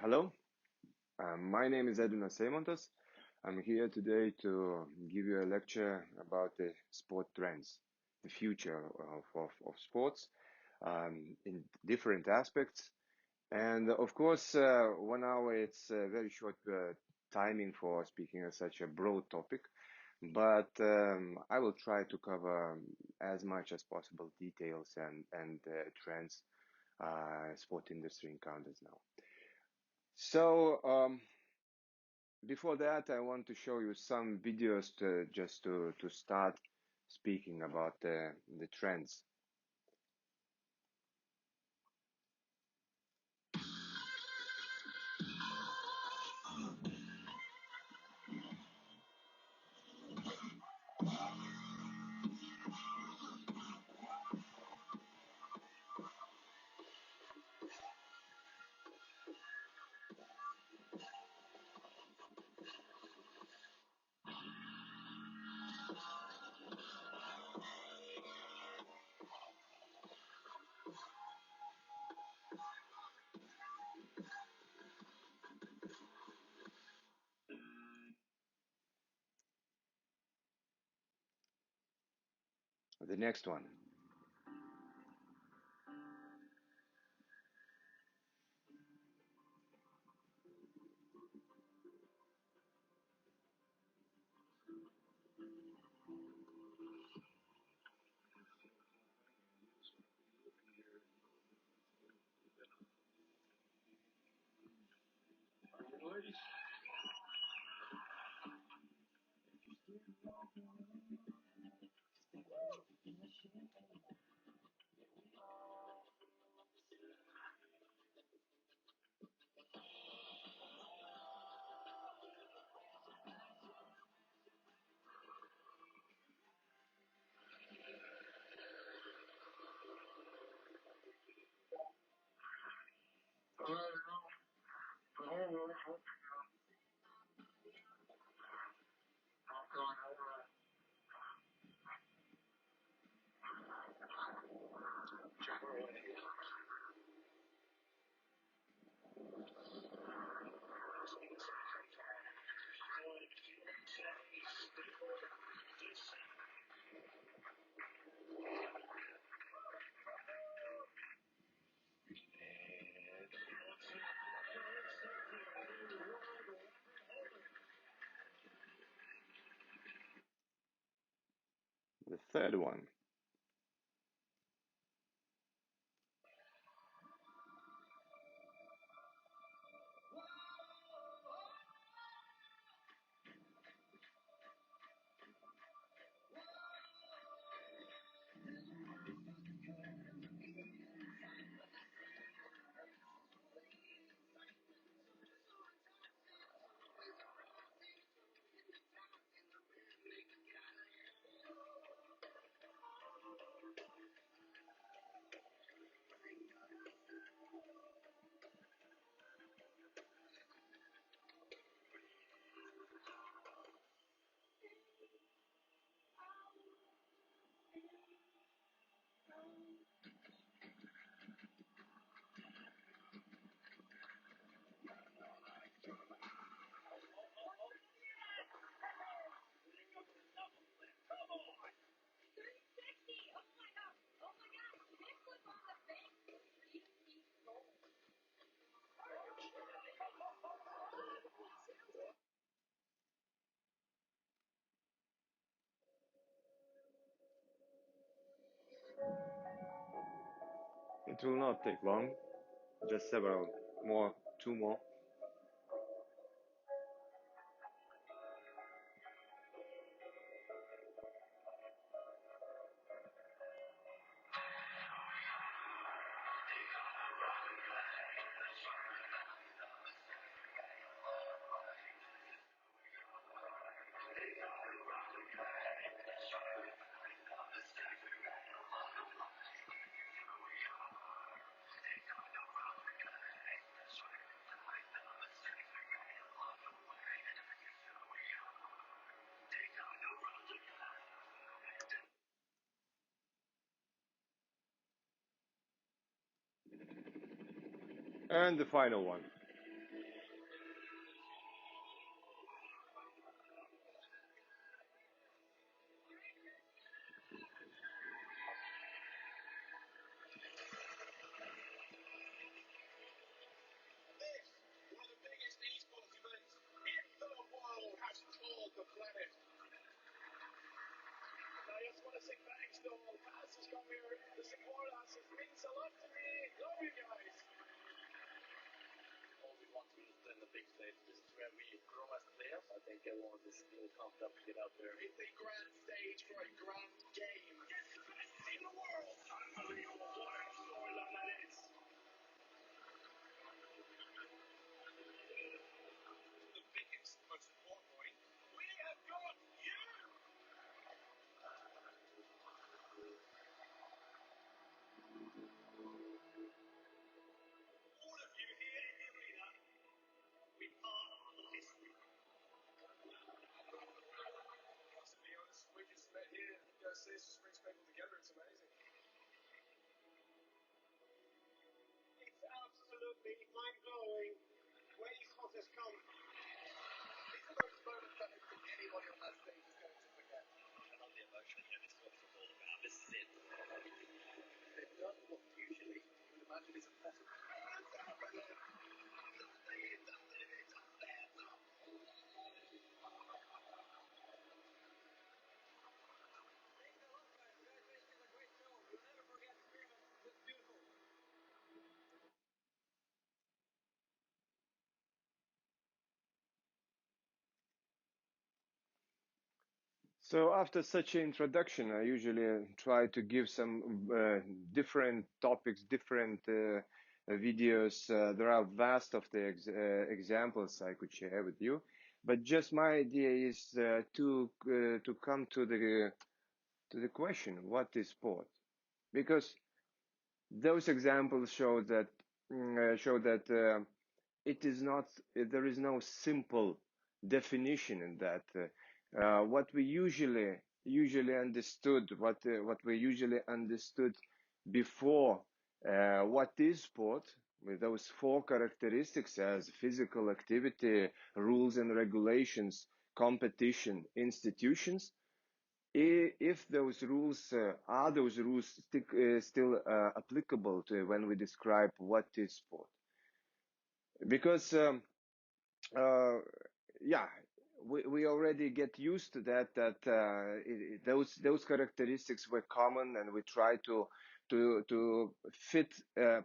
Hello, my name is Edvinas Eimontas. I'm here today to give you a lecture about the sport trends, the future of sports in different aspects. And of course, 1 hour, it's a very short timing for speaking of such a broad topic, but I will try to cover as much as possible details and trends sport industry encounters now. So, before that, I want to show you some videos to start speaking about the trends. The next one. The third one. It will not take long, just several more, two more. And the final one. So after such an introduction, I usually try to give some different topics, different videos. There are vast of the examples I could share with you, but just my idea is to come to the question, what is sport? Because those examples show that it is not, there is no simple definition in that. What we usually understood, what we usually understood before, what is sport, with those four characteristics as physical activity, rules and regulations, competition, institutions. If those rules are those rules still applicable to when we describe what is sport? Because uh, yeah, we already get used to that those characteristics were common, and we try to fit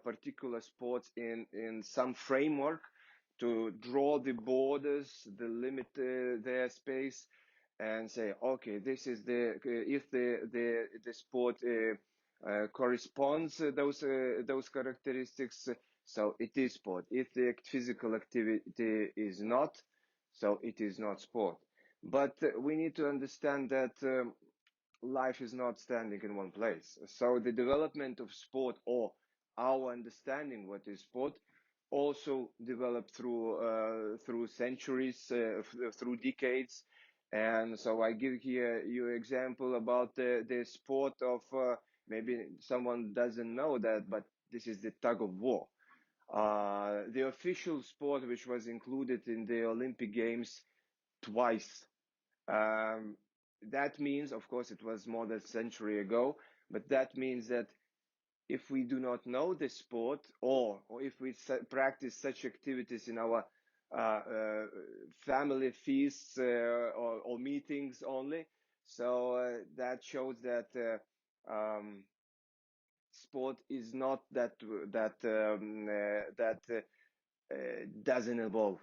particular sports in some framework, to draw the borders, the limit their space, and say, okay, this is the if the sport corresponds those characteristics, so it is sport. If the physical activity is not, so it is not sport. But we need to understand that life is not standing in one place. So the development of sport, or our understanding what is sport, also developed through centuries, through decades. And so I give here you example about the sport of maybe someone doesn't know that, but this is the tug of war. The official sport which was included in the Olympic Games twice. Um, that means, of course, it was more than a century ago, but that means that if we do not know the sport, or if we practice such activities in our family feasts or meetings only, so that shows that sport is not that doesn't evolve.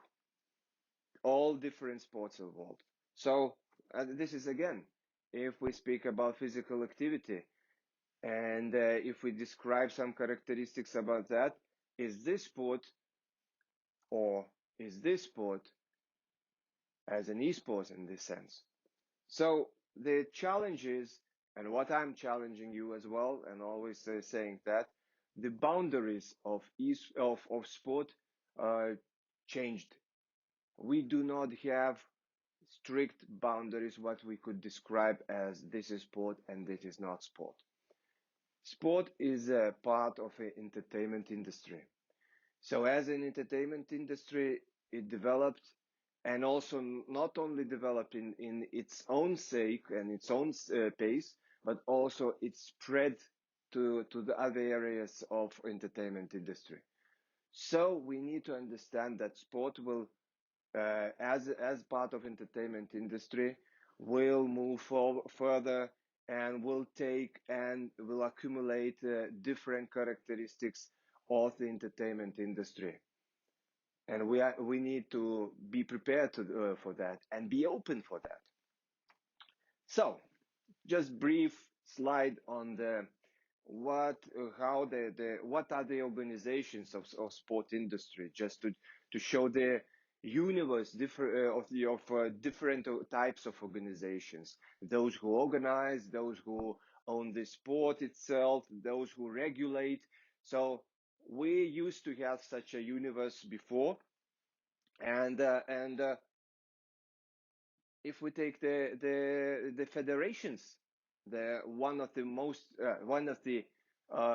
All different sports evolve. So this is again, if we speak about physical activity, and if we describe some characteristics about that, is this sport, or is this sport as an esport in this sense? So the challenge is, and what I'm challenging you as well, and always saying that the boundaries of sport uh, changed. We do not have strict boundaries what we could describe as this is sport and this is not sport. Sport is a part of the entertainment industry. So as an entertainment industry, it developed, and also not only developed in its own sake and its own pace, but also it spread to the other areas of entertainment industry. So we need to understand that sport will as part of entertainment industry, will move further, and will take and will accumulate different characteristics of the entertainment industry. and we need to be prepared for that and be open for that. So, just brief slide on the what are the organizations of sport industry, just to show the universe of different types of organizations, those who organize, those who own the sport itself, those who regulate. So we used to have such a universe before, and if we take the federations, the one of the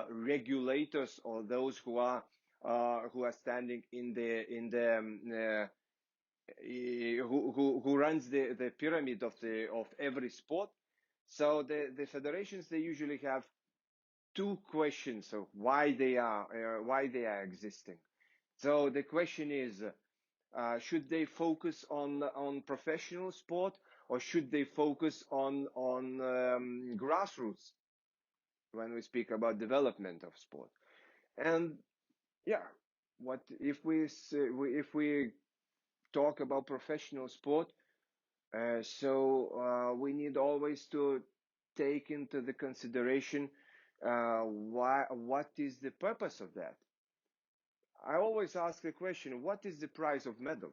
regulators, or those who are standing in the who runs the pyramid of every sport. So the federations, they usually have two questions of why they are existing. So the question is, should they focus on professional sport, or should they focus on grassroots when we speak about development of sport? And yeah, what if we talk about professional sport? We need always to take into the consideration what is the purpose of that. I always ask the question: what is the price of medal?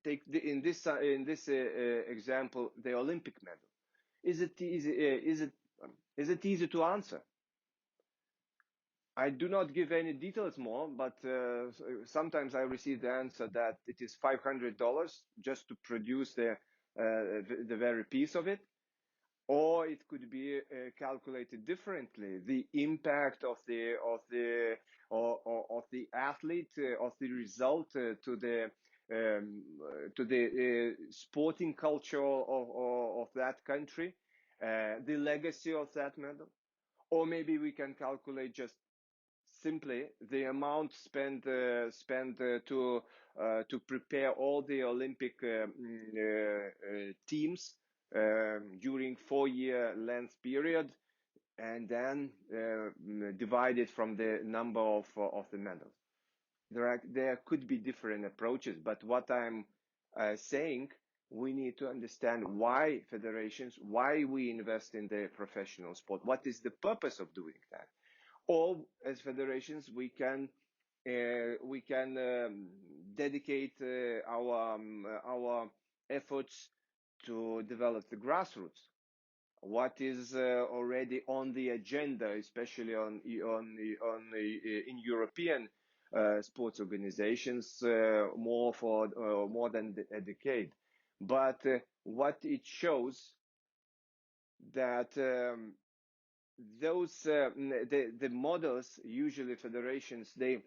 Take in this example, the Olympic medal. Is it easy? Is it easy to answer? I do not give any details more, but sometimes I receive the answer that it is $500 just to produce the very piece of it. Or it could be calculated differently. The impact of the athlete, of the result to the sporting culture of that country, the legacy of that medal. Or maybe we can calculate just simply the amount spent to prepare all the Olympic teams during 4-year length period, and then divide it from the number of the medals. There could be different approaches, but what I'm saying, we need to understand why federations, why we invest in the professional sport. What is the purpose of doing that? Or as federations, we can dedicate our efforts to develop the grassroots. What is already on the agenda, especially in European sports organizations, more than a decade. But what it shows that the models, usually federations, they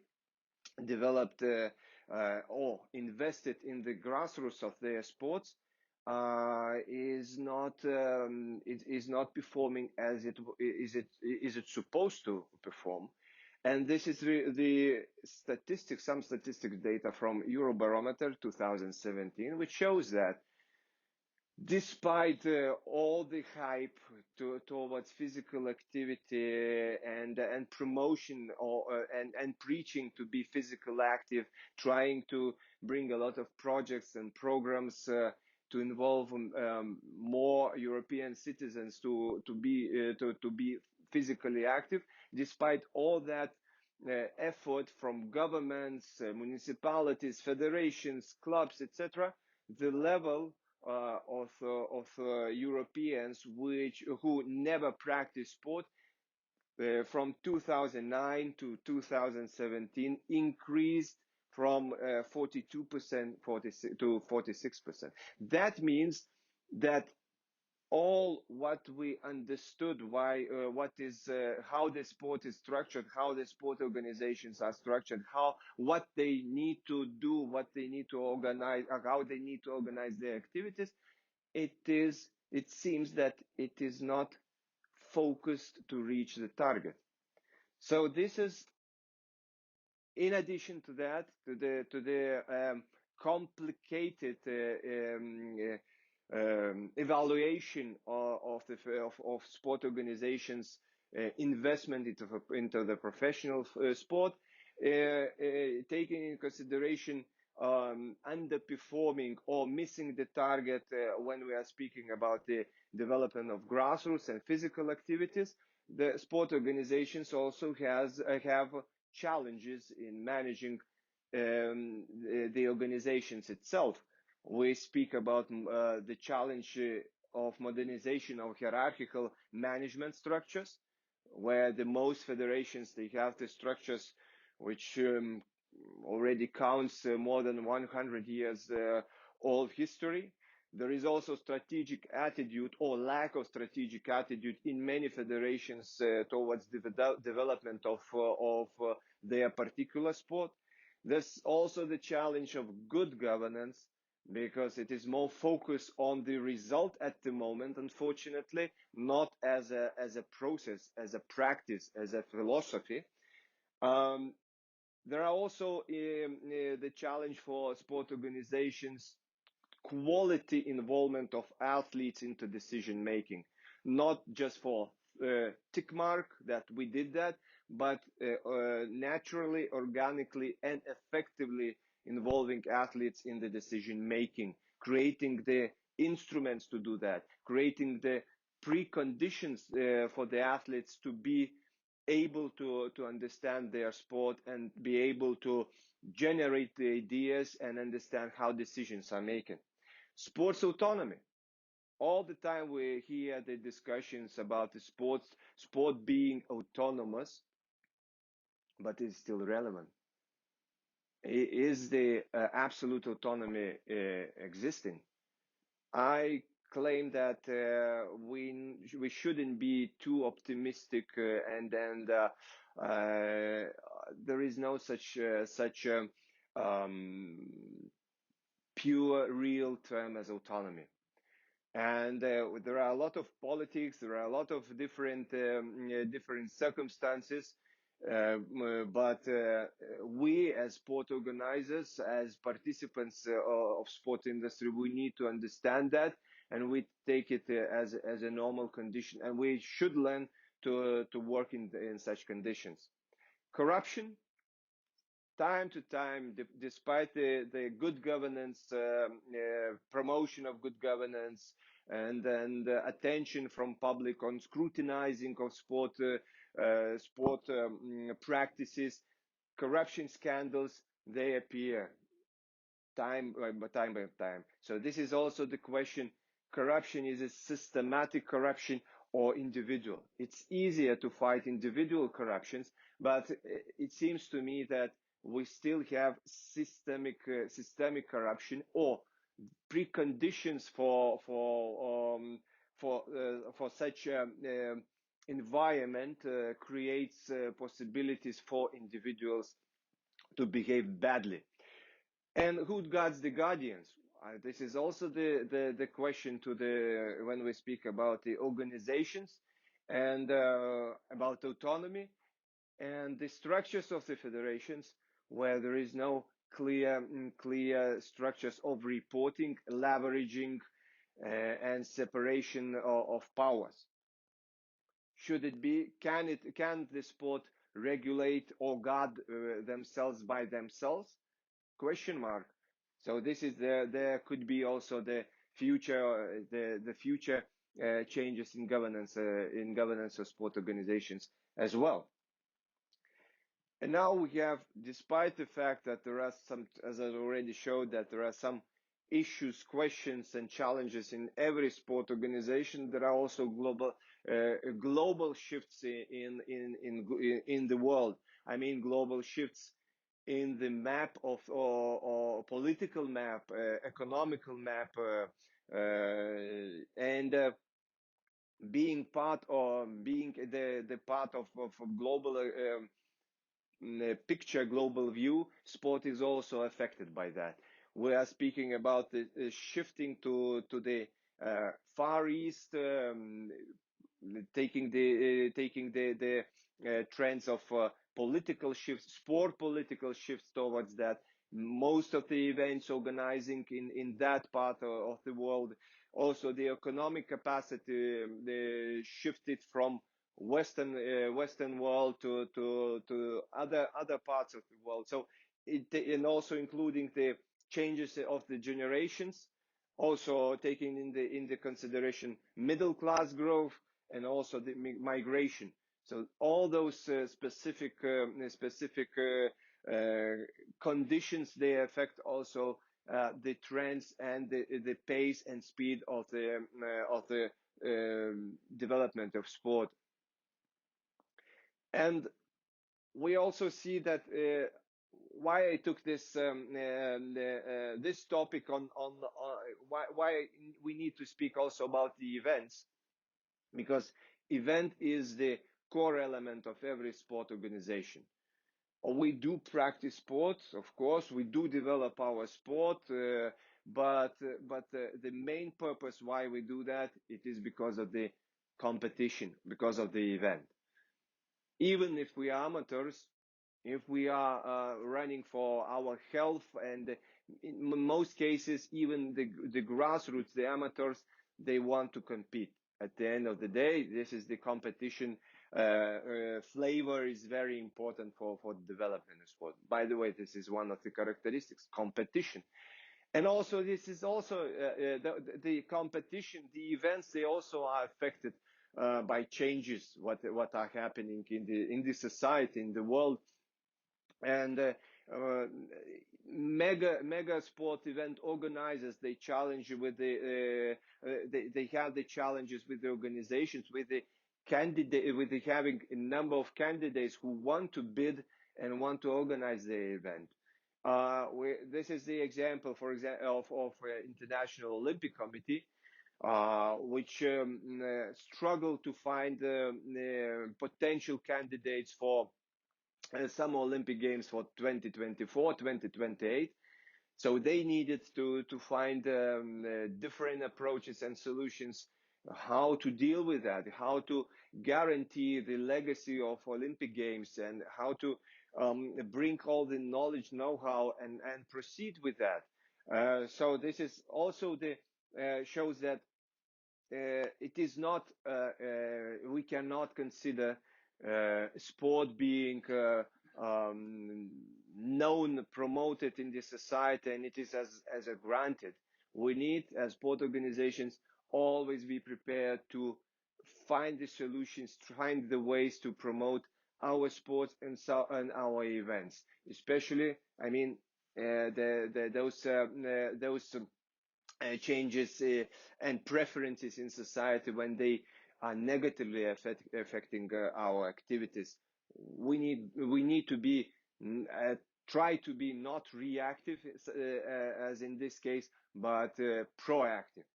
developed or invested in the grassroots of their sports, is not performing as it is it supposed to perform. And this is some statistics data from Eurobarometer 2017, which shows that despite all the hype towards physical activity and promotion and preaching to be physical active, trying to bring a lot of projects and programs to involve more European citizens to be physically active, despite all that effort from governments, municipalities, federations, clubs, etc., the level of Europeans who never practiced sport from 2009 to 2017 increased from 42% to 46%. That means that all what we understood how the sport is structured, how the sport organizations are structured, what they need to do, what they need to organize, how they need to organize their activities, it seems that it is not focused to reach the target. So this is, in addition to that, to the complicated evaluation of sport organizations' investment into the professional sport. taking in consideration underperforming or missing the target when we are speaking about the development of grassroots and physical activities. The sport organizations also have challenges in managing the organizations itself. We speak about the challenge of modernization of hierarchical management structures, where the most federations, they have the structures which already counts more than 100 years old history. There is also strategic attitude or lack of strategic attitude in many federations towards the development of their particular sport. There's also the challenge of good governance, because it is more focused on the result at the moment, unfortunately, not as a process, as a practice, as a philosophy. Um, there are also the challenge for sport organizations, quality involvement of athletes into decision making, not just for tick mark that we did that, but naturally, organically, and effectively involving athletes in the decision making, creating the instruments to do that, creating the preconditions for the athletes to be able to understand their sport and be able to generate the ideas and understand how decisions are making. Sports autonomy. All the time we hear the discussions about the sport being autonomous, but it's still relevant. Is the absolute autonomy existing? I claim that we shouldn't be too optimistic, and there is no such pure real term as autonomy. And there are a lot of politics, there are a lot of different circumstances, but we as sport organizers, as participants of sport industry, we need to understand that, and we take it as a normal condition, and we should learn to work in such conditions. Corruption, time to time, despite the good governance, promotion of good governance, and attention from public on scrutinizing of sport practices, corruption scandals, they appear time by time. So this is also the question: corruption, is a systematic corruption or individual? It's easier to fight individual corruptions, but it seems to me that we still have systemic corruption, or preconditions for such environment creates possibilities for individuals to behave badly. And who guards the guardians? This is also the question when we speak about the organizations and about autonomy and the structures of the federations, where there is no clear structures of reporting, leveraging, and separation of powers. Should it be? Can the sport regulate or guard themselves by themselves? Question mark. So this is there could be also the future changes in governance of sport organizations as well. And now we have, despite the fact that there are some, as I already showed, that there are some issues, questions, and challenges in every sport organization, there are also global shifts in the world. I mean, global shifts in the map of or political map, economical map, and being part or being the part of global picture, global view, sport is also affected by that. We are speaking about the shifting to the Far East, taking the trends of political shifts, sport political shifts towards that. Most of the events organizing in that part of the world. Also, the economic capacity shifted from Western world to other parts of the world. So and also including the changes of the generations, also taking in the consideration middle class growth and also the migration. So all those specific conditions, they affect also the trends and the pace and speed of the development of sport. And we also see that why I took this topic on why we need to speak also about the events, because event is the core element of every sport organization. We do practice sports, of course, we do develop our sport, but the main purpose why we do that, it is because of the competition, because of the event. Even if we are amateurs, if we are running for our health, and in most cases, even the grassroots, the amateurs, they want to compete. At the end of the day, this is the competition. Flavor is very important for development of sport. By the way, this is one of the characteristics, competition. And also, this is also the competition, the events, they also are affected by changes, what are happening in the society, in the world. And mega sport event organizers, they challenge with they have the challenges with the organizations, with the candidate, with the having a number of candidates who want to bid and want to organize the event. This is the example, for example, of International Olympic Committee, which struggle to find potential candidates for Summer Olympic Games for 2024, 2028. So they needed to find different approaches and solutions, how to deal with that, how to guarantee the legacy of Olympic Games, and how to bring all the knowledge, know-how, and proceed with that. So this is also the shows that it is not we cannot consider sport being known, promoted in the society, and it is as a granted. We need, as sport organizations, always be prepared to find the solutions, find the ways to promote our sports and our events, especially, I mean, those changes and preferences in society, when they are negatively affecting our activities. We need to be try to be not reactive, as in this case, but proactive.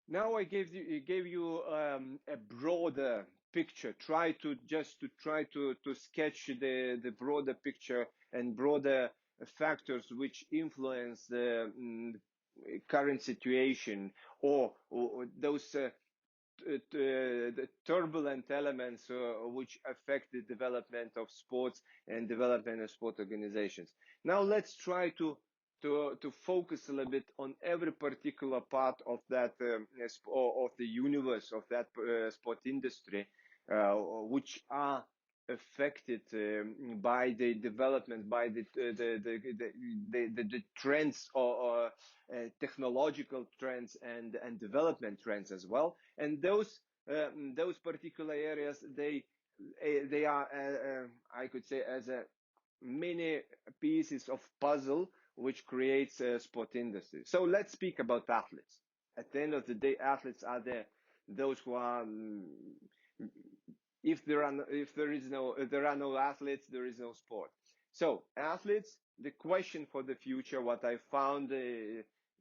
Now I gave you a broader picture. Try to sketch the broader picture and broader factors which influence the current situation, or those the turbulent elements which affect the development of sports and development of sport organizations. Now let's try to focus a little bit on every particular part of that of the universe of that sport industry, which are affected by the development, by the trends, or technological trends and development trends as well. And those particular areas, they are I could say as a many pieces of puzzle which creates a sport industry. So let's speak about athletes. At the end of the day, athletes are those who are if there are no athletes, there is no sport. So athletes, the question for the future, what I found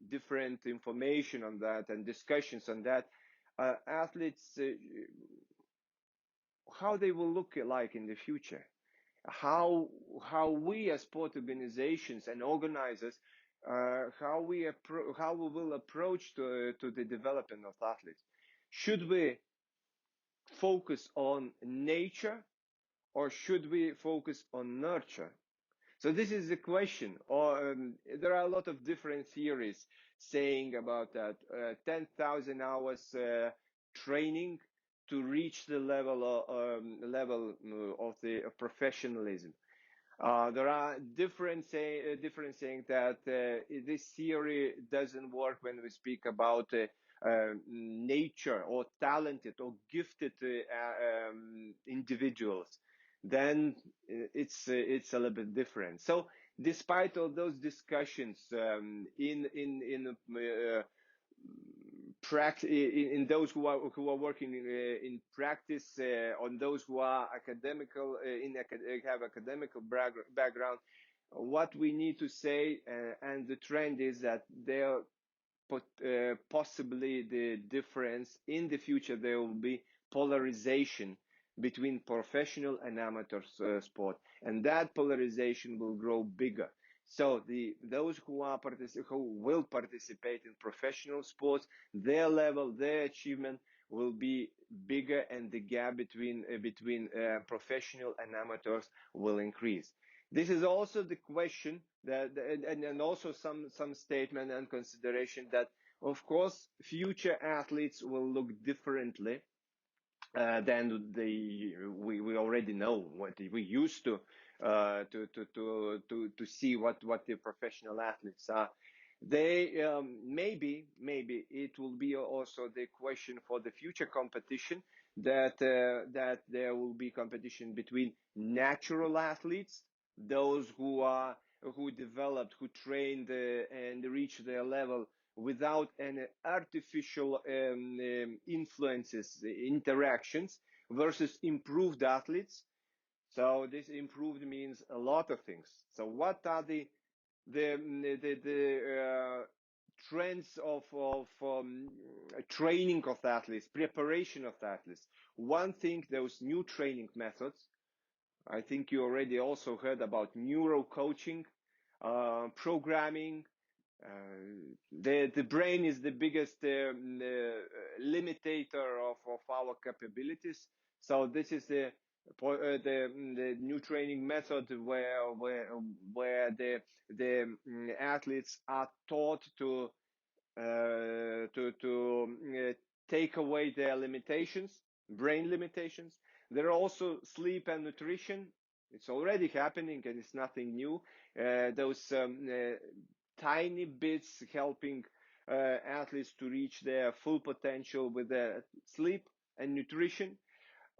different information on that and discussions on that, athletes, how they will look like in the future, how we as sport organizations and organizers, how we will approach to the development of athletes. Should we focus on nature, or should we focus on nurture? So this is the question. Or there are a lot of different theories saying about that. 10,000 hours training to reach the level of the of professionalism. There are different saying that this theory doesn't work when we speak about nature or talented or gifted individuals. Then it's a little bit different. So, despite all those discussions in in those who are working in practice, on those who are academical have academical background, what we need to say, and the trend is that there possibly the difference in the future, there will be polarization between professional and amateur sport, and that polarization will grow bigger. So those who will participate in professional sports, their level, their achievement will be bigger, and the gap between professional and amateurs will increase. This is also the question that, and also some statement and consideration that, of course, future athletes will look differently than we already know what we used to see what the professional athletes are. They maybe it will be also the question for the future competition, that there will be competition between natural athletes, those who developed, who trained and reached their level without any artificial influences, interactions, versus improved athletes. So this improved means a lot of things. So what are the trends of training of athletes, preparation of athletes? One thing, those new training methods. I think you already also heard about neuro coaching, programming. The brain is the biggest limitator of our capabilities. So this is the new training method where the athletes are taught to take away their limitations, brain limitations. There are also sleep and nutrition. It's already happening, and it's nothing new. Those tiny bits helping athletes to reach their full potential with their sleep and nutrition.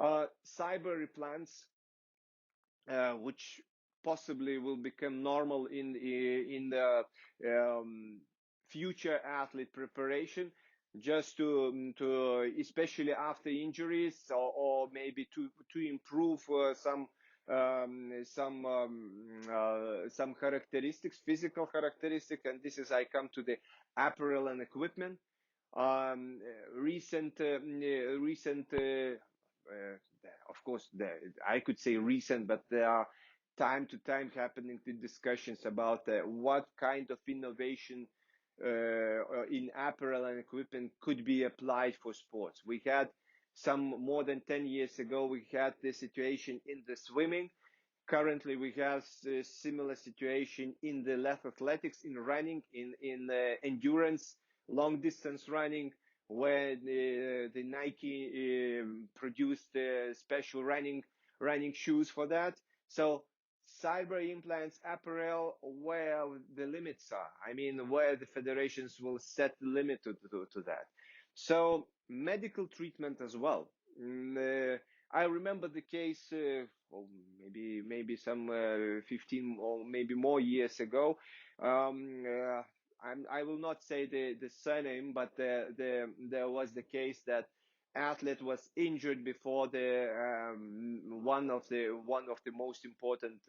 Cyber implants, which possibly will become normal in the future athlete preparation, just to especially after injuries, or maybe to improve some characteristics, physical characteristics. And this is, I come to the apparel and equipment. Of course, I could say recent, but there are time to time happening the discussions about what kind of innovation in apparel and equipment could be applied for sports. We had some more than 10 years ago, we had the situation in the swimming. Currently, we have a similar situation in the left athletics, in running, in endurance, long distance running, where the Nike produced special running shoes for that. So cyber implants, apparel, where the limits are. I mean, where the federations will set the limit to that. So medical treatment as well. I remember the case, maybe some 15 or maybe more years ago. I will not say the surname, but there was the case that athlete was injured before the one of the most important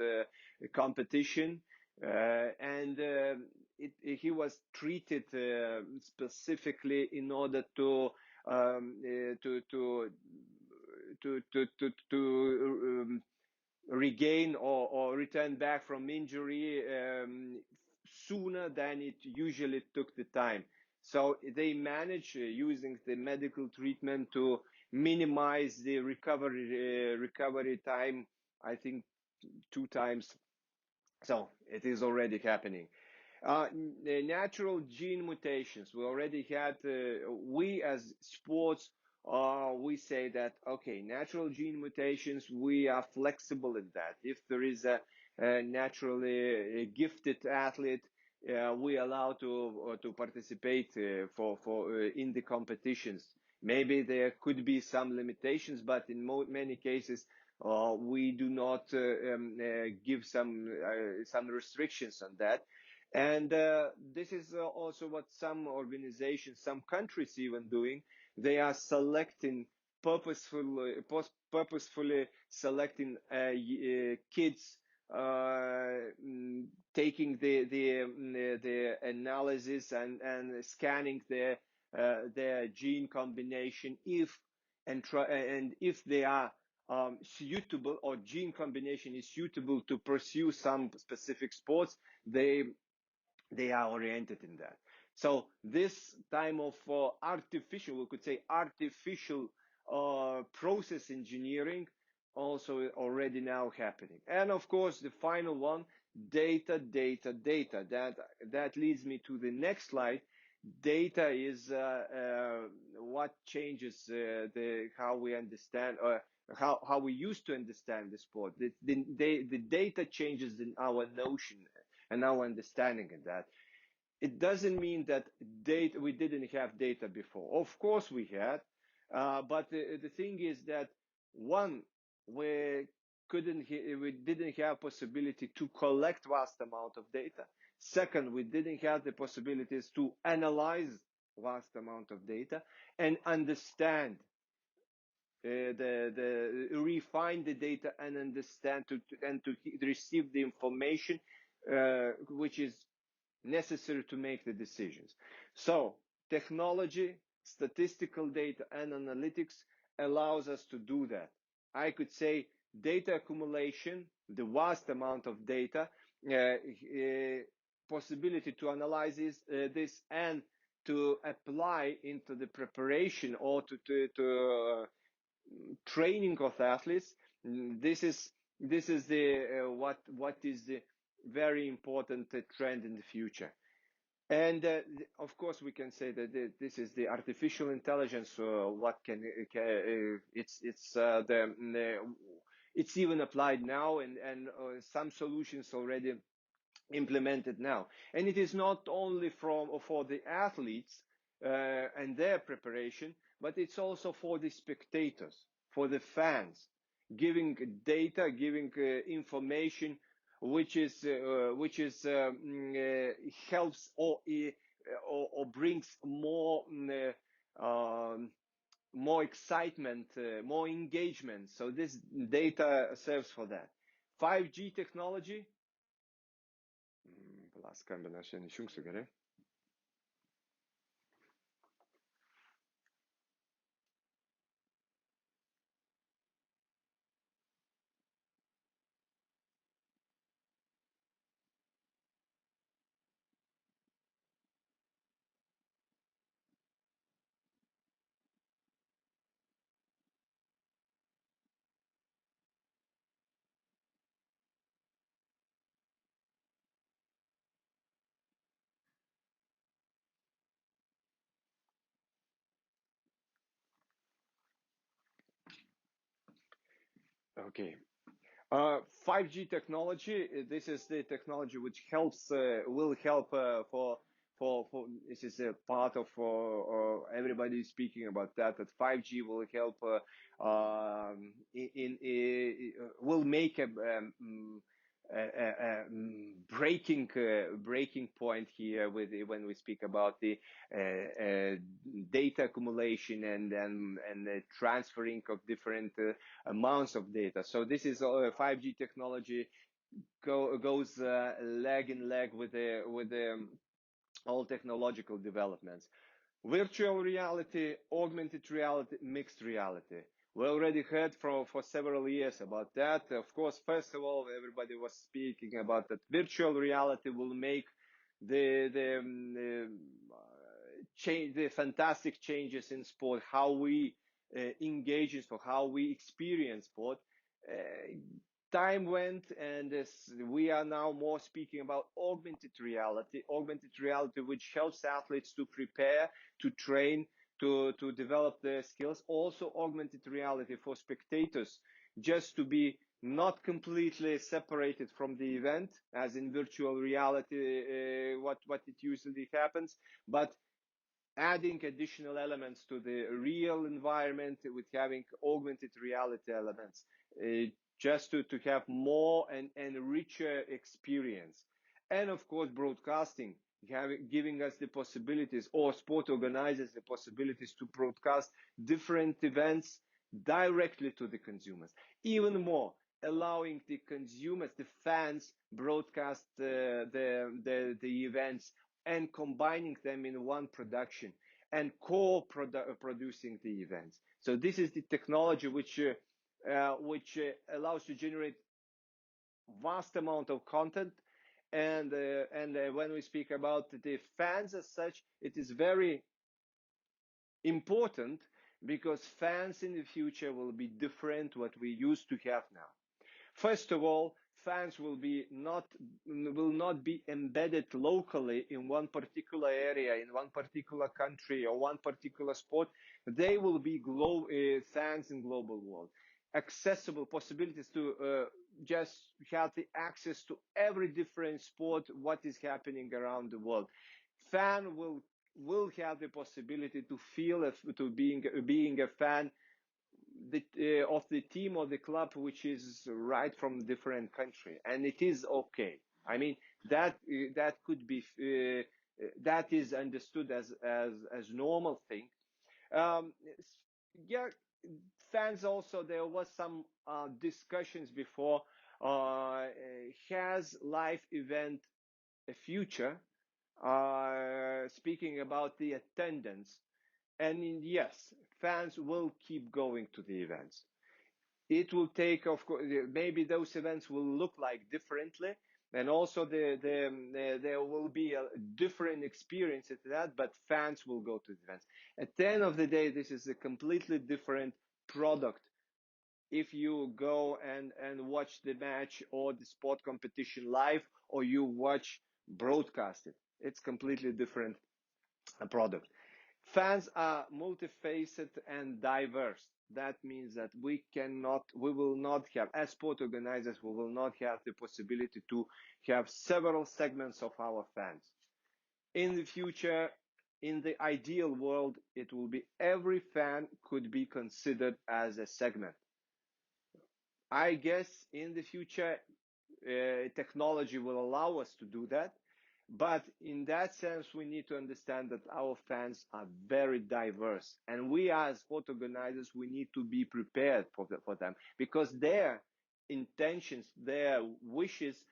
competition, and he was treated specifically in order to regain or return back from injury sooner than it usually took the time. So they managed, using the medical treatment, to minimize the recovery time, I think 2 times. So it is already happening. The natural gene mutations. We already had, we as sports we say that, okay, natural gene mutations, we are flexible in that. If there is a naturally gifted athlete, we allow to participate in the competitions. Maybe there could be some limitations, but in many cases, we do not give some restrictions on that. And this is also what some organizations, some countries even doing. They are selecting purposefully selecting kids, taking the analysis and scanning their gene combination, if and try, and if they are suitable, or gene combination is suitable to pursue some specific sports, they are oriented in that. So this time of artificial, we could say artificial process engineering, also already now happening. And of course, the final one, data, data, data. That leads me to the next slide. Data is what changes the how we understand, or how we used to understand the sport. The data changes in our notion and our understanding of that. It doesn't mean that we didn't have data before. Of course we had, but the thing is that, one, we we didn't have possibility to collect vast amount of data. Second, we didn't have the possibilities to analyze vast amount of data and understand the refine the data and understand and to receive the information which is necessary to make the decisions. So technology, statistical data, and analytics allows us to do that. I could say data accumulation, the vast amount of data, possibility to analyze this and to apply into the preparation or to training of athletes. This is the what is the very important trend in the future. And of course, we can say that this is the artificial intelligence. What it's even applied now, and some solutions already implemented now. And it is not only for the athletes and their preparation, but it's also for the spectators, for the fans, giving data, giving information which helps or brings more excitement, more engagement. So this data serves for that. 5G technology. Pala, skambina, aš išjungsiu, gerai? Okay. 5G technology. This is the technology which will help for. This is a part of everybody is speaking about that. That 5G will help will make breaking point here when we speak about the data accumulation and the transferring of different amounts of data. So this is 5G technology goes leg in leg with the all technological developments. Virtual reality, augmented reality, mixed reality. We already heard for several years about that. Of course, first of all, everybody was speaking about that virtual reality will make the fantastic changes in sport, how we engage in sport, how we experience sport. Uh, Time went, and we are now more speaking about augmented reality, which helps athletes to prepare, to train, to develop their skills. Also augmented reality for spectators, just to be not completely separated from the event, as in virtual reality, what it usually happens, but adding additional elements to the real environment with having augmented reality elements, uh, just to have more and richer experience. And of course, broadcasting, giving us the possibilities, or sport organizers the possibilities to broadcast different events directly to the consumers. Even more, allowing the consumers, the fans, broadcast the events and combining them in one production and co-producing the events. So this is the technology which allows to generate vast amount of content. And when we speak about the fans as such, it is very important, because fans in the future will be different what we used to have now. First of all, fans will not be embedded locally in one particular area, in one particular country, or one particular sport. They will be fans in global world. Accessible possibilities to just have the access to every different sport, what is happening around the world. Fan will have the possibility to feel to being a fan of the team or the club which is right from different country, and it is okay. I mean, that could be that is understood as normal thing. um, yeah, fans also, there was some discussions before, has live event a future, speaking about the attendance. And yes, fans will keep going to the events. It will take, of course, maybe those events will look like differently, and also there will be a different experience at that, but fans will go to the events. At the end of the day, this is a completely different product. If you go and watch the match or the sport competition live, or you watch broadcasted, it's completely different product. Fans are multifaceted and diverse. That means that we will not have, as sport organizers, we will not have the possibility to have several segments of our fans. In the future, in the ideal world, it will be every fan could be considered as a segment. I guess in the future, technology will allow us to do that. But in that sense, we need to understand that our fans are very diverse, and we as sport organizers, we need to be prepared for them, because their intentions, their wishes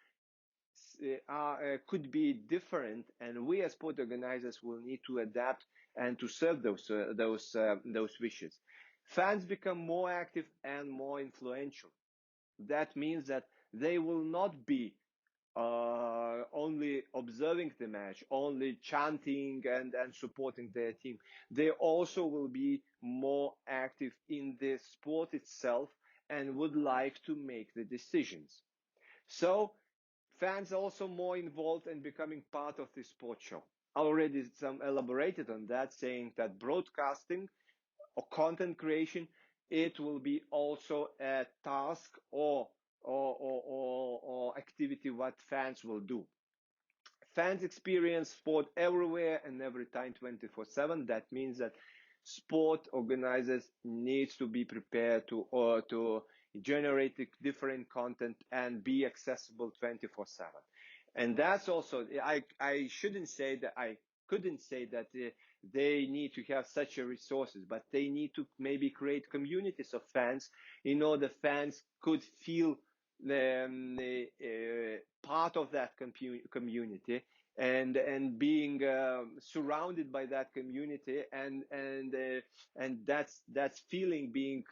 could be different, and we as sport organizers will need to adapt and to serve those wishes. Fans become more active and more influential. That means that they will not be only observing the match, only chanting and supporting their team. They also will be more active in the sport itself and would like to make the decisions. So fans are also more involved in becoming part of the sport show. Already some elaborated on that, saying that broadcasting or content creation, it will be also a task or activity what fans will do. Fans experience sport everywhere and every time 24/7. That means that sport organizers needs to be prepared to generate different content and be accessible 24/7. And that's also, I shouldn't say that, I couldn't say that they need to have such a resources, but they need to maybe create communities of fans, in order fans could feel part of that community, and being surrounded by that community, and that's feeling being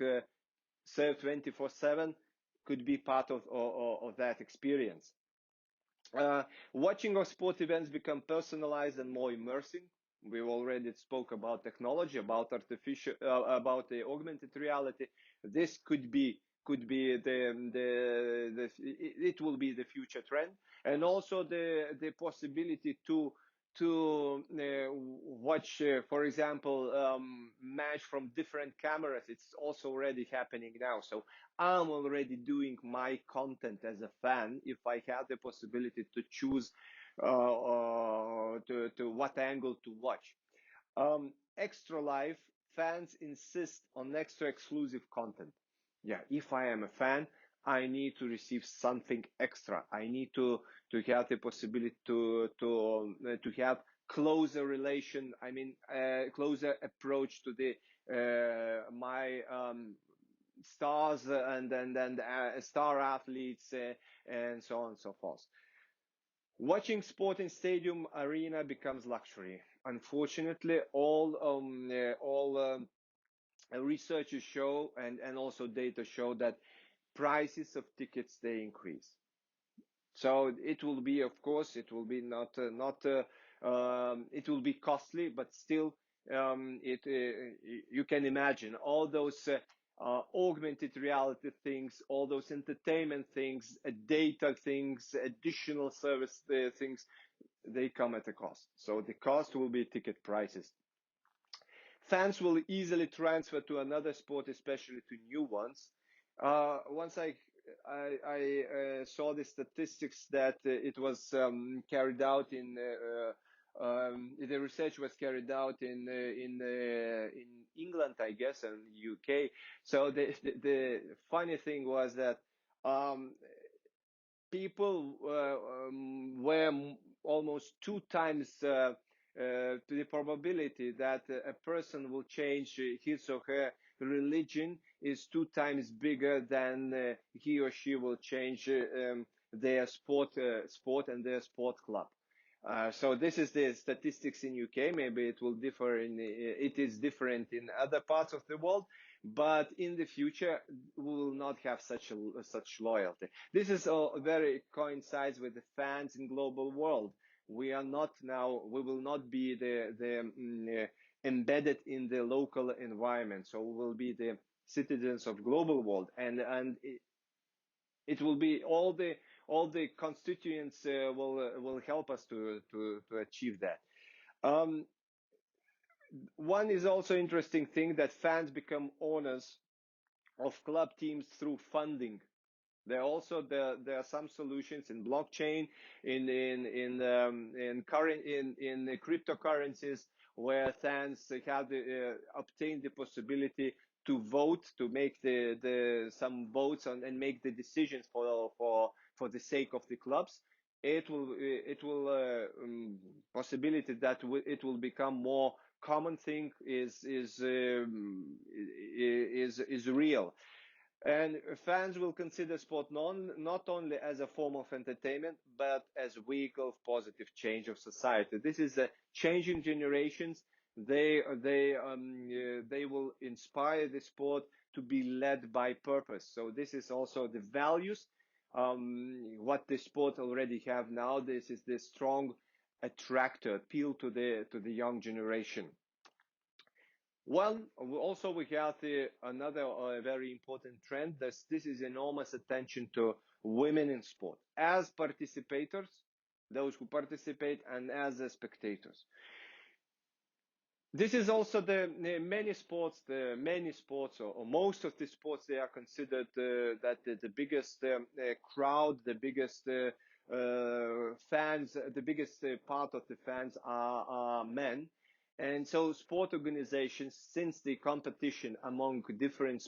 served 24/7 could be part of that experience. Uh, Watching of sport events become personalized and more immersing. We already spoke about technology, about about the augmented reality. This could be it will be the future trend, and also the possibility watch, for example, match from different cameras. It's also already happening now. So I'm already doing my content as a fan if I have the possibility to choose to what angle to watch. Extra life, fans insist on extra exclusive content. Yeah, if I am a fan, I need to receive something extra. I need to have the possibility to have closer relation. I mean, closer approach to the my stars and star athletes and so on and so forth. Watching sport in stadium arena becomes luxury. Unfortunately, all researchers show and also data show that prices of tickets they increase. So it will be, of course, it will be not it will be costly, but still, it you can imagine all those augmented reality things, all those entertainment things, data things, additional service things, they come at a cost. So the cost will be ticket prices. Fans will easily transfer to another sport, especially to new ones. Once I saw the statistics that it was carried out the research was carried out in England, I guess, and UK. So the funny thing was that um, people were almost two times to the probability that a person will change his or her religion is two times bigger than he or she will change their sport and their sport club. So this is the statistics in UK. Maybe it will differ it is different in other parts of the world, but in the future we will not have such loyalty. This is very coincides with the fans in global world. We are not now. We will not be embedded in the local environment. So we will be the citizens of global world, and it will be all the constituents will help us to achieve that. Um, One is also interesting thing that fans become owners of club teams through funding. There are some solutions in blockchain, in cryptocurrencies where fans have obtained the possibility to vote, to make the some votes and make the decisions for the sake of the clubs. It will possibility that it will become more common thing is real. And fans will consider sport not only as a form of entertainment, but as a vehicle of positive change of society. This is a changing generations. They will inspire the sport to be led by purpose. So this is also the values, what the sport already have now. This is the strong attractor, appeal to the young generation. One, also we have another very important trend. This is enormous attention to women in sport as participators, those who participate, and as spectators. This is also the many sports or most of the sports, they are considered that the biggest crowd, the biggest fans, the biggest part of the fans are men. And so sport organizations, since the competition among different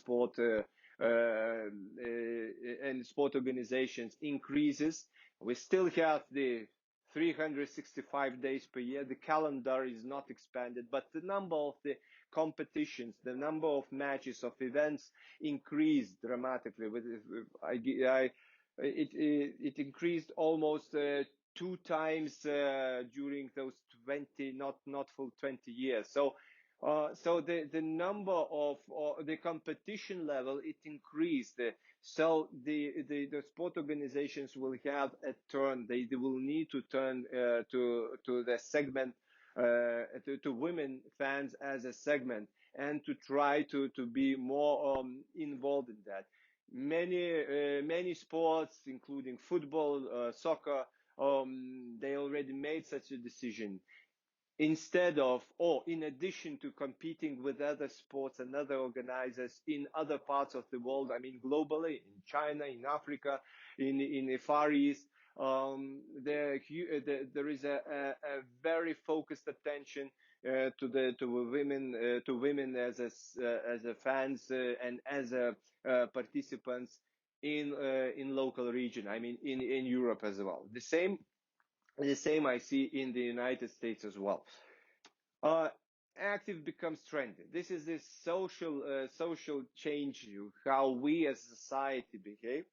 and sport organizations increases, we still have the 365 days per year. The calendar is not expanded, but the number of the competitions, the number of matches, of events increased dramatically. It increased almost two times during those 20, not full 20 years. So the number of the competition level, it increased. So the sport organizations will have a turn. They will need to turn to the segment to women fans as a segment and to try to be more involved in that. Many sports, including football, soccer, they already made such a decision, instead of, or in addition to competing with other sports and other organizers in other parts of the world, I mean globally, in China, in Africa, in the Far East, there is a very focused attention to women as a fans and as a participants in local region. I mean in Europe as well. The same I see in the United States as well. Uh, Active becomes trendy. This is this social change, how we as a society behave.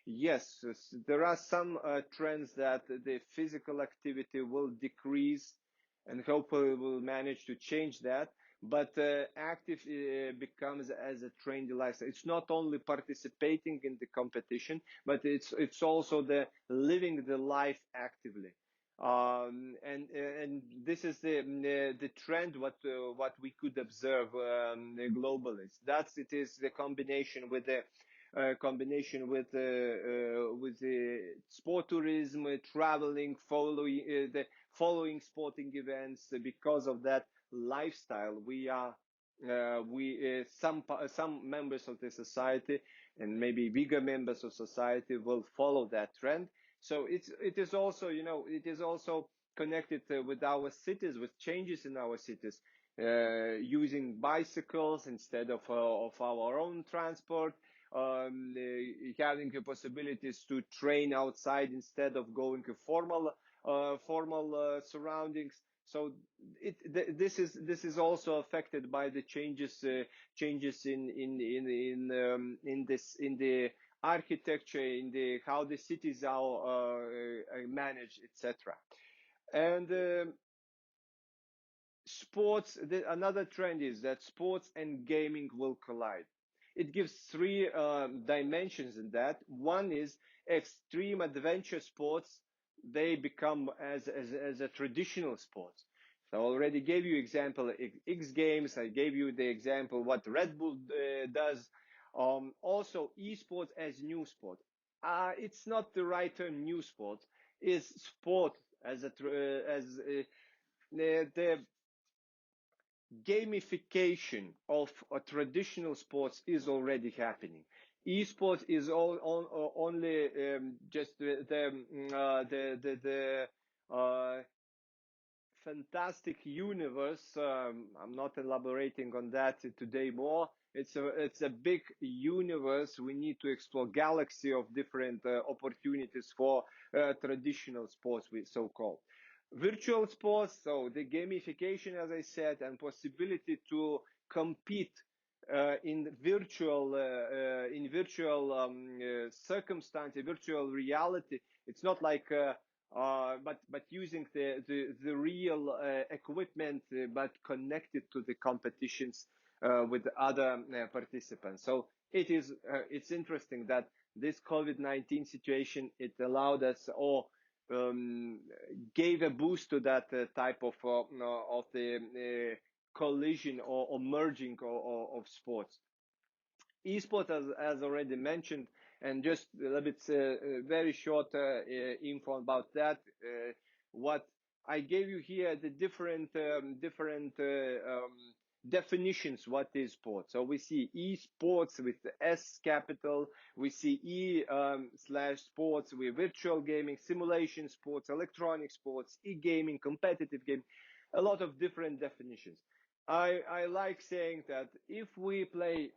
Yes, there are some trends that the physical activity will decrease, and hopefully we'll manage to change that. But active becomes as a trendy lifestyle. It's not only participating in the competition, but it's also the living the life actively. And this is the trend what we could observe globally. It is the combination with the sport tourism, traveling, following sporting events. Because of that lifestyle, some members of the society, and maybe bigger members of society, will follow that trend. So it is also, it is also connected with our cities, with changes in our cities, using bicycles instead of our own transport, having the possibilities to train outside instead of going to formal surroundings. So this is also affected by the changes in the architecture, in the how the cities are managed, etc. And another trend is that sports and gaming will collide. It gives three dimensions in that. One is extreme adventure sports. They become as a traditional sports. So I already gave you example X Games. I gave you the example what Red Bull does. Also, esports as new sport. It's not the right term. New sport is sport the gamification of traditional sports is already happening. Esports is only just the fantastic universe. I'm not elaborating on that today more. It's a big universe. We need to explore galaxy of different opportunities for traditional sports, we so called virtual sports. So the gamification, as I said, and possibility to compete in virtual circumstance, virtual reality. It's not like but using the real equipment, but connected to the competitions with other participants. So it's interesting that this COVID-19 situation, it allowed us, or gave a boost to that type of the collision or merging of sports. Esports, as already mentioned, and just a little bit very short info about that. What I gave you here, the different definitions. What is sport? So we see esports with the S capital. We see E/sports with virtual gaming, simulation sports, electronic sports, e-gaming, competitive gaming. A lot of different definitions. I like saying that if we play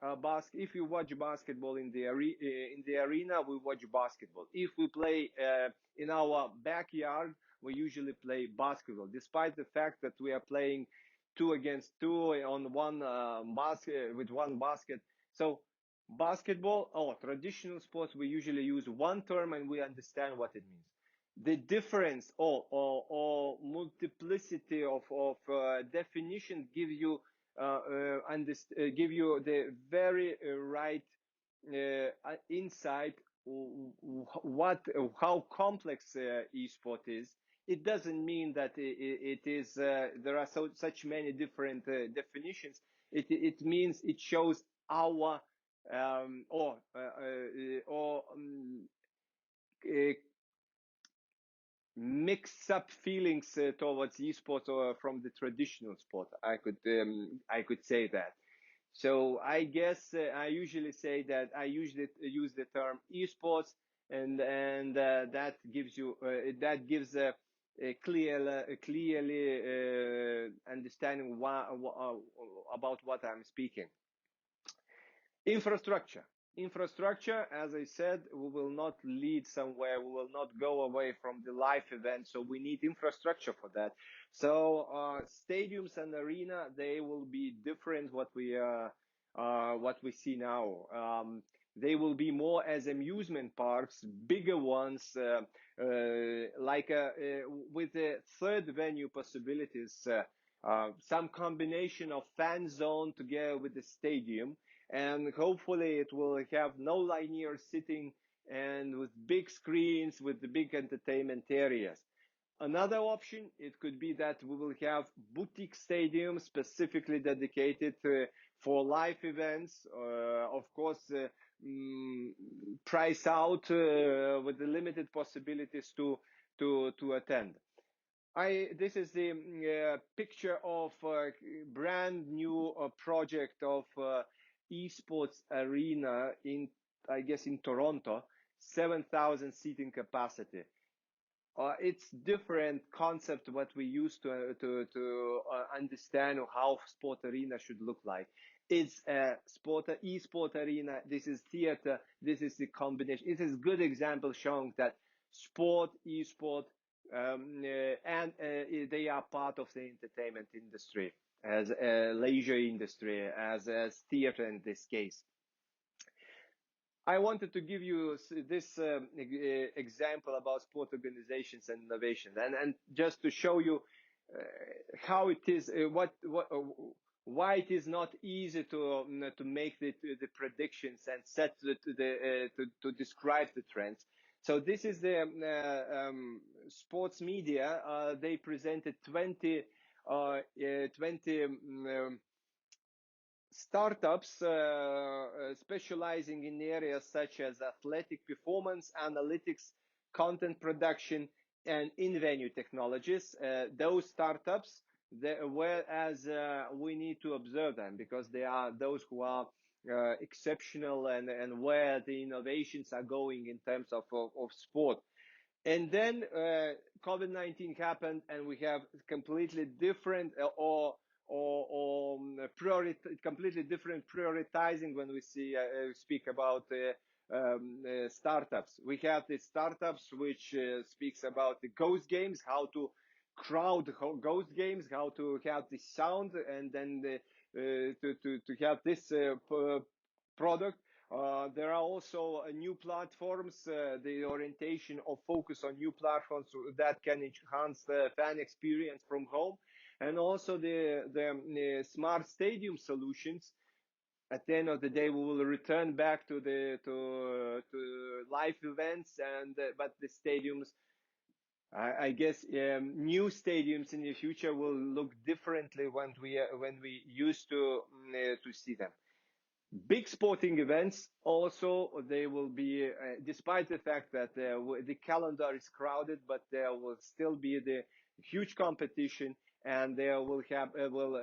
if you watch basketball in the arena, we watch basketball. If we play in our backyard, we usually play basketball, despite the fact that we are playing two against two on one basket with one basket. So basketball or traditional sports, we usually use one term and we understand what it means. The difference multiplicity of definition give you the very right insight how complex e-sport is. It doesn't mean that it is there are such many different definitions. It means it shows our or uh, mix up feelings towards esports or from the traditional sport. I could say that. So I guess I usually say that I usually use the term esports, and that gives you a clearly understanding about what I'm speaking. Infrastructure. Infrastructure, as I said, we will not lead somewhere. We will not go away from the live event. So we need infrastructure for that. So stadiums and arena, they will be different what we see now. They will be more as amusement parks, bigger ones, with the third venue possibilities, some combination of fan zone together with the stadium, and hopefully it will have no linear sitting and with big screens with the big entertainment areas. Another option, it could be that we will have boutique stadiums specifically dedicated for live events, of course, price out with the limited possibilities to attend. This is the picture of a brand new project of esports arena in, I guess, in Toronto, 7,000 seating capacity. It's different concept what we used to understand how sport arena should look like. It's a esport arena. This is theater. This is the combination. It is good example showing that sport, esport, and they are part of the entertainment industry, as a leisure industry, as theater in this case. I wanted to give you this example about sport organizations and innovation, and just to show you how it is, why it is not easy to make the predictions and set to describe the trends. So this is the sports media. They presented 20 startups specializing in areas such as athletic performance, analytics, content production, and in-venue technologies. Those startups, whereas we need to observe them because they are those who are exceptional and where the innovations are going in terms of sport. And then COVID-19 happened, and we have completely different completely different prioritizing when we speak about startups. We have the startups which speaks about the ghost games, how to crowd ghost games, how to have the sound, and then to have this product. There are also new platforms, the orientation or focus on new platforms that can enhance the fan experience from home, and also the smart stadium solutions. At the end of the day, we will return back to live events, and but the stadiums, I guess, new stadiums in the future will look differently when we used to see them. Big sporting events also, they will be, despite the fact that the calendar is crowded, but there will still be the huge competition, and there will have will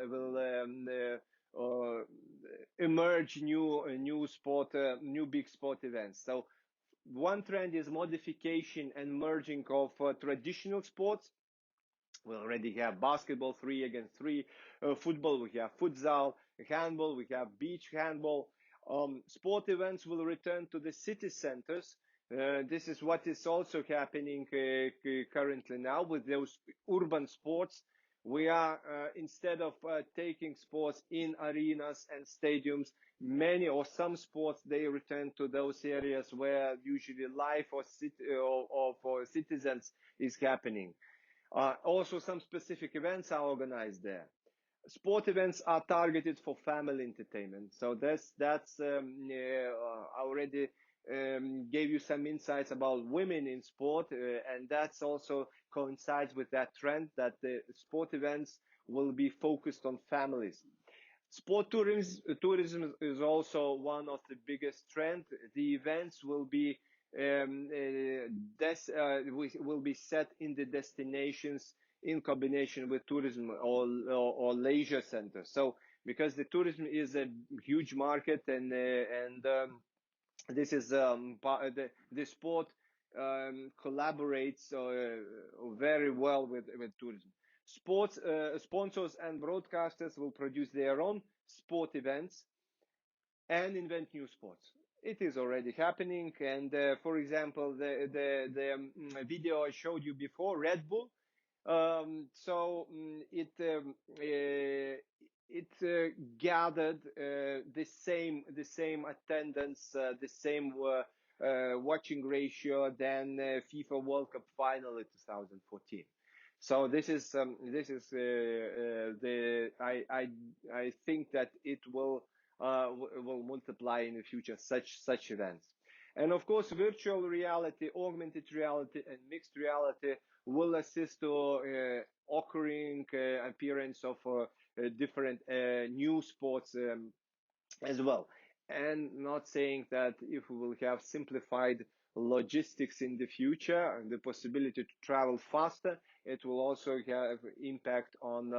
emerge new big sport events. So one trend is modification and merging of traditional sports. We already have basketball 3 against 3, football, we have futsal, handball, we have beach handball. Sport events will return to the city centers. This is what is also happening currently now with those urban sports. We are, instead of taking sports in arenas and stadiums, many or some sports, they return to those areas where usually life or for citizens is happening. Also, some specific events are organized there. Sport events are targeted for family entertainment. So that's I already gave you some insights about women in sport, and that's also coincides with that trend that the sport events will be focused on families. Sport tourism is also one of the biggest trends. The events will be will be set in the destinations in combination with tourism or leisure centers. So because the tourism is a huge market, and this is the sport collaborates very well with tourism. Sports sponsors and broadcasters will produce their own sport events and invent new sports. It is already happening, and for example, the video I showed you before, Red Bull. It gathered the same attendance, the same watching ratio than FIFA World Cup final in 2014. So I think that it will multiply in the future such events. And of course, virtual reality, augmented reality, and mixed reality will assist to occurring appearance of different new sports as well. And not saying that if we will have simplified logistics in the future and the possibility to travel faster, it will also have impact on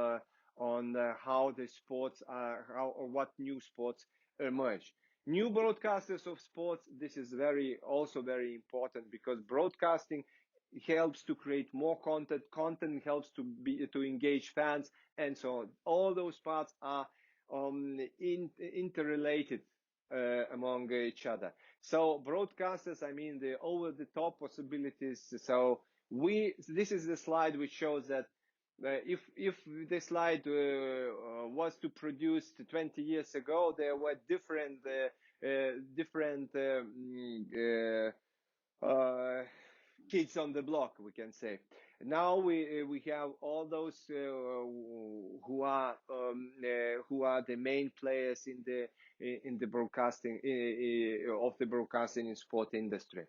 how the sports are, how or what new sports emerge. New broadcasters of sports, this is also very important, because broadcasting helps to create more content helps to engage fans, and so on. All those parts are interrelated among each other. So broadcasters, I mean, the over-the-top possibilities. So this is the slide which shows that if the slide was to produce 20 years ago, there were different kids on the block, we can say. Now we have all those who are the main players in the broadcasting of the broadcasting and sport industry.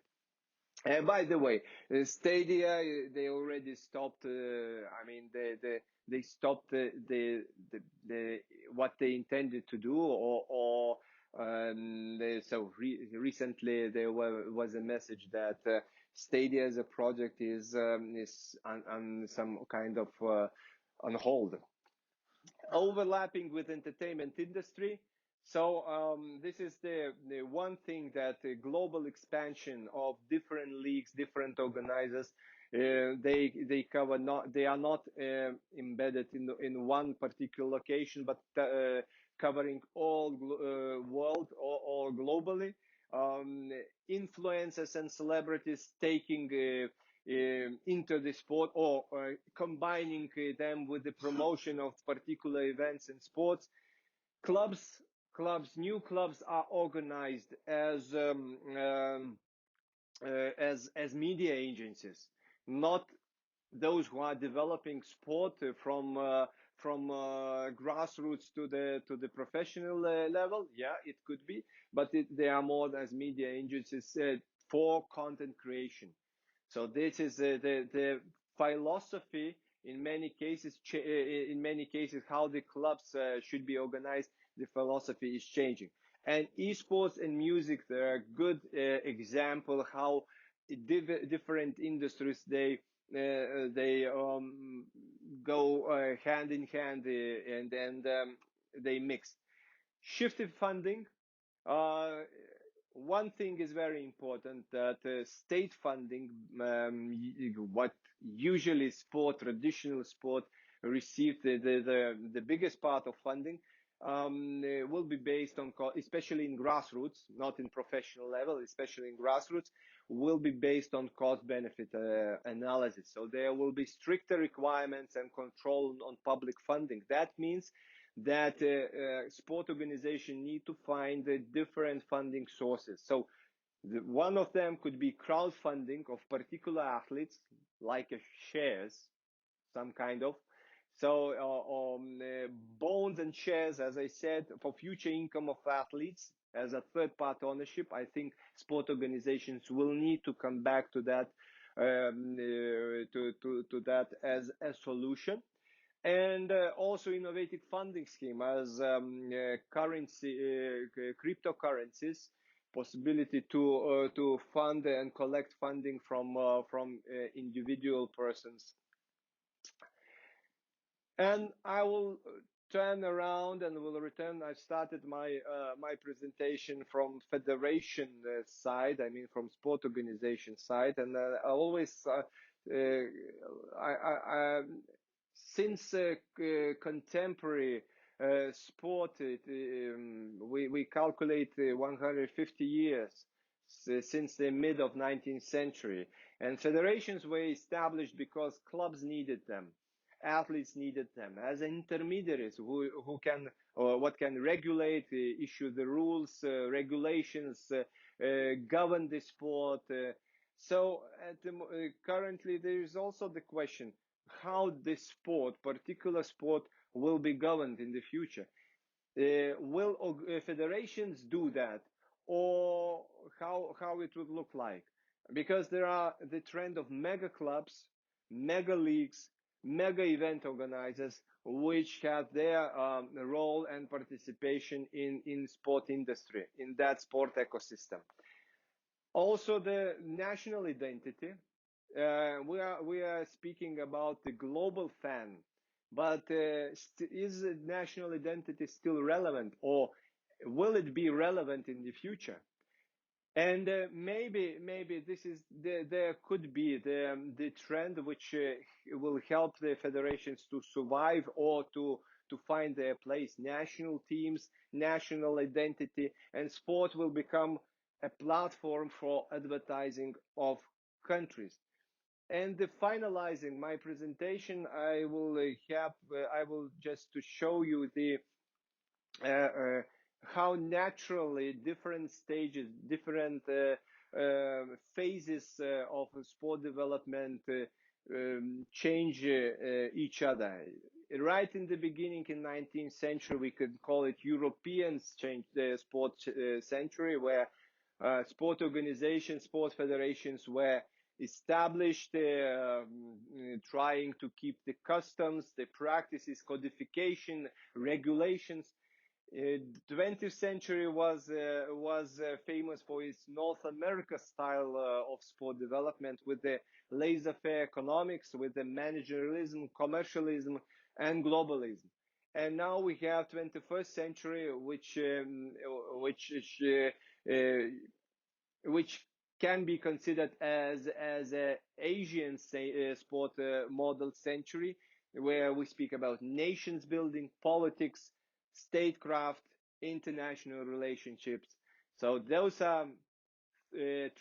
By the way, Stadia, they already stopped. I mean, they stopped the what they intended to do, so recently there was a message that Stadia as a project is on some kind of on hold. Overlapping with entertainment industry. So this is the one thing, that the global expansion of different leagues, different organizers, they cover not, they are not embedded in one particular location, but covering all world or globally. Influencers and celebrities taking into the sport, or combining them with the promotion of particular events and sports. New clubs are organized as media agencies, not those who are developing sport from grassroots to the professional level. Yeah, it could be, but they are more as media agencies for content creation. So this is the philosophy in many cases. In many cases, how the clubs should be organized, the philosophy is changing. And esports and music, they're a good example how different industries they go hand in hand, and they mix. Shifted funding. Uh, One thing is very important, that state funding, what usually traditional sport received the biggest part of funding, will be based on, especially in grassroots, not in professional level, especially in grassroots, will be based on cost benefit analysis. So there will be stricter requirements and control on public funding. That means that sport organizations need to find different funding sources. So one of them could be crowdfunding of particular athletes, like shares, some kind of. So bonds and shares, as I said, for future income of athletes as a third-party ownership. I think sport organizations will need to come back to that, to that as a solution. And also innovative funding scheme as cryptocurrencies possibility to fund and collect funding from individual persons. And I will turn around and will return. I started my presentation from federation side. I mean, from sport organization side, and I always since contemporary sport, we calculate 150 years since the mid of 19th century, and federations were established because clubs needed them, athletes needed them as intermediaries who can or what can regulate, issue the rules, regulations, govern the sport. So currently there is also the question how this sport, particular sport, will be governed in the future. Will federations do that, or how it would look like? Because there are the trend of mega clubs, mega leagues, mega event organizers, which have their role and participation in sport industry, in that sport ecosystem. Also, the national identity. We are speaking about the global fan, but is national identity still relevant, or will it be relevant in the future? And maybe this is there could be the trend which will help the federations to survive or to find their place. National teams, national identity, and sport will become a platform for advertising of countries. And finalizing my presentation, I will just to show you the uh, uh, how naturally different stages, different phases of sport development change each other. Right in the beginning, in 19th century, we could call it European change, the sport century, where sport organizations, sport federations were established, trying to keep the customs, the practices, codification, regulations. 20th century was famous for its North America style of sport development, with the laissez-faire economics, with the managerialism, commercialism, and globalism. And now we have 21st century, uh, which can be considered as a Asian sport model century, where we speak about nations building, politics, statecraft, international relationships. So those are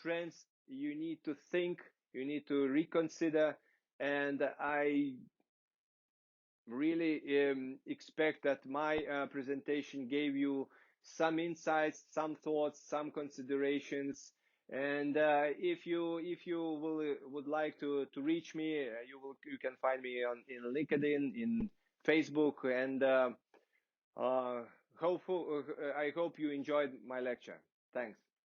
trends you need to think, you need to reconsider, and I really expect that my presentation gave you some insights, some thoughts, some considerations. And if you would like to reach me, you can find me on in LinkedIn, in Facebook, and uh, I hope you enjoyed my lecture. Thanks.